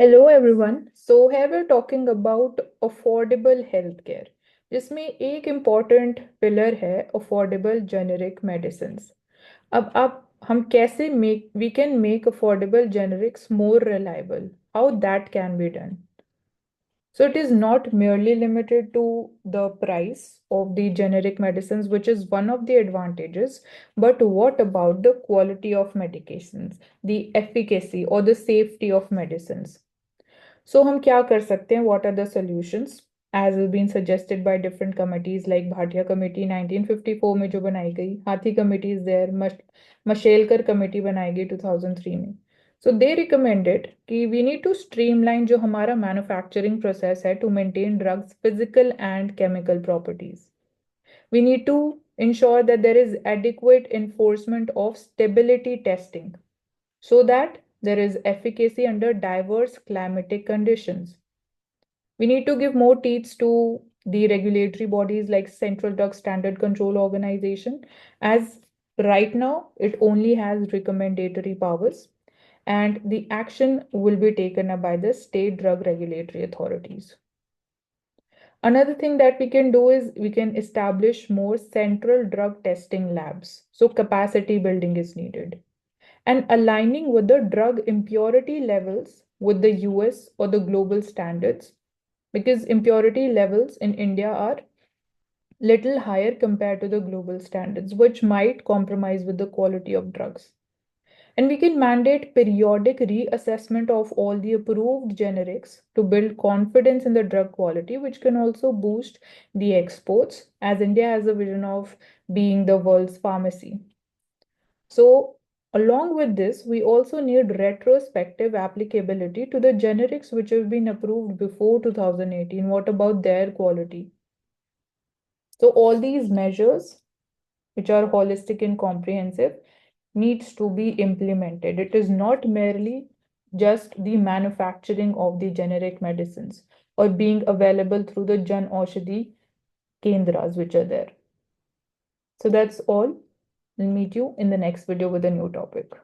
Hello everyone. So here we're talking about affordable healthcare, जिसमें एक important pillar है affordable generic medicines. अब हम कैसे we can make affordable generics more reliable, how that can be done. So it is not merely limited to the price of the generic medicines, which is one of the advantages, but what about the quality of medications, the efficacy or the safety of medicines? So हम क्या कर सकते हैं? What are the solutions? As has been suggested by different committees like Bhatia Committee 1954 में जो बनाई गई, हाथी committee is there, Mashelkar committee बनाई गई 2003 में. So they recommended कि we need to streamline जो हमारा manufacturing process है to maintain drugs physical and chemical properties. We need to ensure that there is adequate enforcement of stability testing so that there is efficacy under diverse climatic conditions. We need to give more teeth to the regulatory bodies like Central Drug Standard Control Organization, as right now it only has recommendatory powers, and the action will be taken up by the state drug regulatory authorities. Another thing that we can do is we can establish more central drug testing labs. So capacity building is needed. And aligning with the drug impurity levels with the US or the global standards, because impurity levels in India are little higher compared to the global standards, which might compromise with the quality of drugs. And we can mandate periodic reassessment of all the approved generics to build confidence in the drug quality, which can also boost the exports, as India has a vision of being the world's pharmacy. So, along with this, we also need retrospective applicability to the generics which have been approved before 2018. What about their quality? So, all these measures, which are holistic and comprehensive, needs to be implemented. It is not merely just the manufacturing of the generic medicines or being available through the Jan Aushadhi Kendras which are there. So that's all. I'll meet you in the next video with a new topic.